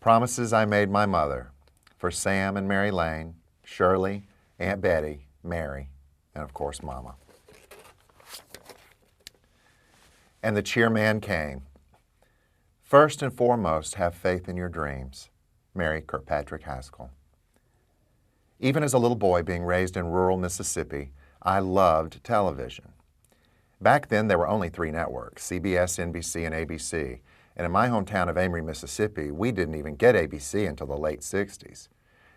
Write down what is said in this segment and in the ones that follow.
Promises I made my mother for Sam and Mary Lane, Shirley, Aunt Betty, Mary, and of course Mama. And the cheerman came. First and foremost, have faith in your dreams. Mary Kirkpatrick Haskell. Even as a little boy being raised in rural Mississippi, I loved television. Back then, there were only 3 networks, CBS, NBC, and ABC. And in my hometown of Amory, Mississippi, we didn't even get ABC until the late 60s.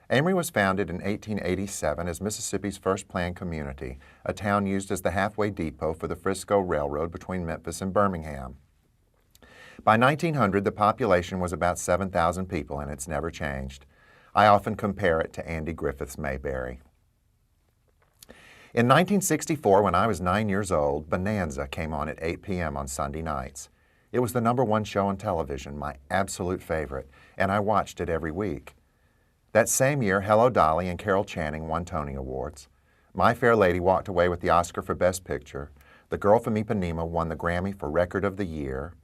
Amory was founded in 1887 as Mississippi's first planned community, a town used as the halfway depot for the Frisco Railroad between Memphis and Birmingham. By 1900, the population was about 7,000 people, and it's never changed. I often compare it to Andy Griffith's Mayberry. In 1964, when I was 9 years old, Bonanza came on at 8 p.m. on Sunday nights. It was the #1 show on television, my absolute favorite, and I watched it every week. That same year, Hello Dolly and Carol Channing won Tony Awards. My Fair Lady walked away with the Oscar for Best Picture. The Girl from Ipanema won the Grammy for Record of the Year.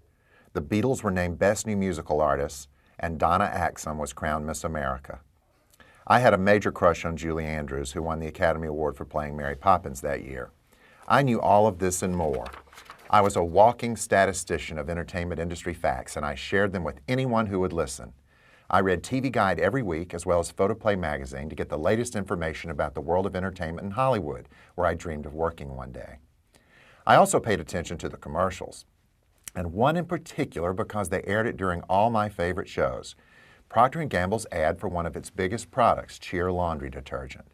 The Beatles were named Best New Musical Artists, and Donna Axum was crowned Miss America. I had a major crush on Julie Andrews, who won the Academy Award for playing Mary Poppins that year. I knew all of this and more. I was a walking statistician of entertainment industry facts, and I shared them with anyone who would listen. I read TV Guide every week, as well as Photoplay magazine, to get the latest information about the world of entertainment in Hollywood, where I dreamed of working one day. I also paid attention to the commercials, and one in particular because they aired it during all my favorite shows. Procter & Gamble's ad for one of its biggest products, Cheer laundry detergent.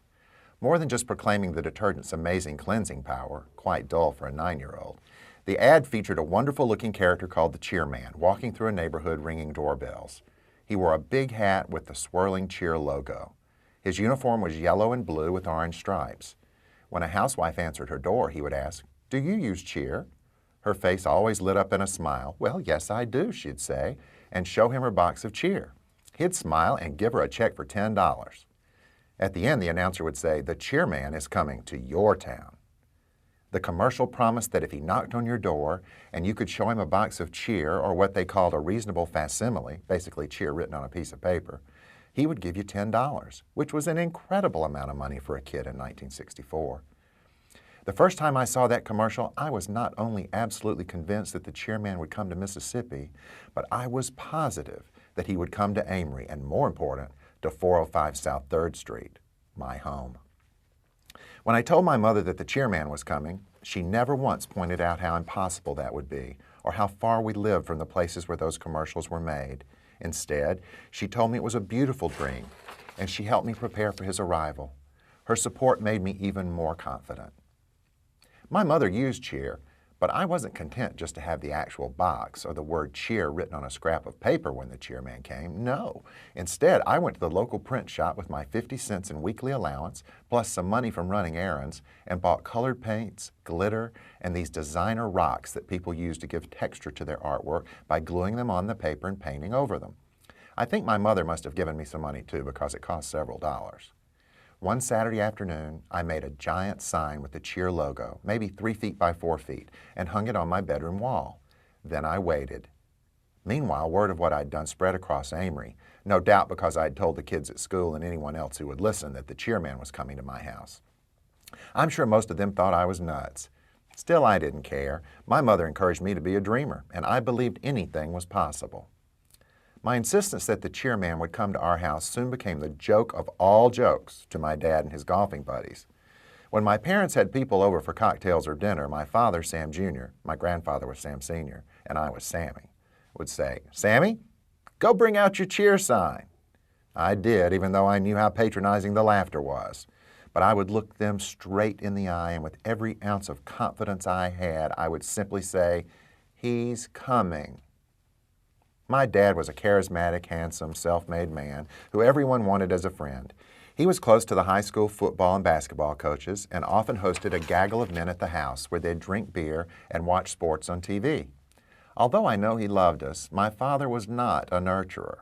More than just proclaiming the detergent's amazing cleansing power, quite dull for a 9-year-old, the ad featured a wonderful-looking character called the Cheerman, walking through a neighborhood ringing doorbells. He wore a big hat with the swirling Cheer logo. His uniform was yellow and blue with orange stripes. When a housewife answered her door, he would ask, "Do you use Cheer?" Her face always lit up in a smile. "Well, yes, I do," she'd say, and show him her box of Cheer. He'd smile and give her a check for $10. At the end, the announcer would say, "The Cheerman is coming to your town." The commercial promised that if he knocked on your door and you could show him a box of Cheer, or what they called a reasonable facsimile, basically Cheer written on a piece of paper, he would give you $10, which was an incredible amount of money for a kid in 1964. The first time I saw that commercial, I was not only absolutely convinced that the Cheerman would come to Mississippi, but I was positive that he would come to Amory, and more important, to 405 South 3rd Street, my home. When I told my mother that the Cheerman was coming, she never once pointed out how impossible that would be, or how far we lived from the places where those commercials were made. Instead, she told me it was a beautiful dream, and she helped me prepare for his arrival. Her support made me even more confident. My mother used Cheer, but I wasn't content just to have the actual box or the word Cheer written on a scrap of paper when the Cheerman came. No. Instead, I went to the local print shop with my 50 cents in weekly allowance, plus some money from running errands, and bought colored paints, glitter, and these designer rocks that people use to give texture to their artwork by gluing them on the paper and painting over them. I think my mother must have given me some money too, because it cost several dollars. One Saturday afternoon, I made a giant sign with the Cheer logo, maybe 3 feet by 4 feet, and hung it on my bedroom wall. Then I waited. Meanwhile, word of what I'd done spread across Amory, no doubt because I'd told the kids at school and anyone else who would listen that the Cheerman was coming to my house. I'm sure most of them thought I was nuts. Still, I didn't care. My mother encouraged me to be a dreamer, and I believed anything was possible. My insistence that the Cheerman would come to our house soon became the joke of all jokes to my dad and his golfing buddies. When my parents had people over for cocktails or dinner, my father, Sam Jr., my grandfather was Sam Sr., and I was Sammy, would say, "Sammy, go bring out your Cheer sign." I did, even though I knew how patronizing the laughter was. But I would look them straight in the eye, and with every ounce of confidence I had, I would simply say, "He's coming." My dad was a charismatic, handsome, self-made man who everyone wanted as a friend. He was close to the high school football and basketball coaches and often hosted a gaggle of men at the house where they'd drink beer and watch sports on TV. Although I know he loved us, my father was not a nurturer.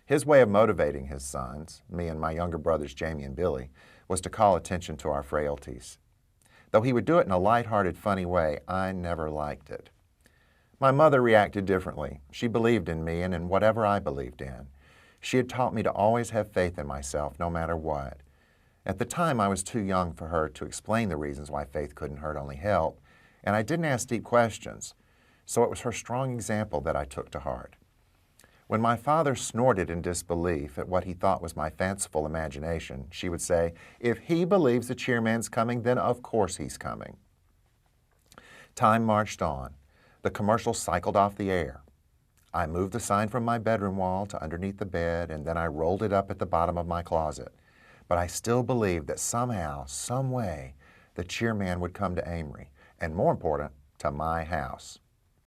His way of motivating his sons, me and my younger brothers Jamie and Billy, was to call attention to our frailties. Though he would do it in a light-hearted, funny way, I never liked it. My mother reacted differently. She believed in me and in whatever I believed in. She had taught me to always have faith in myself, no matter what. At the time, I was too young for her to explain the reasons why faith couldn't hurt, only help, and I didn't ask deep questions, so it was her strong example that I took to heart. When my father snorted in disbelief at what he thought was my fanciful imagination, she would say, "If he believes the cheerman's coming, then of course he's coming." Time marched on. The commercial cycled off the air. I moved the sign from my bedroom wall to underneath the bed, and then I rolled it up at the bottom of my closet. But I still believed that somehow, some way, the cheerman would come to Amory, and more important, to my house.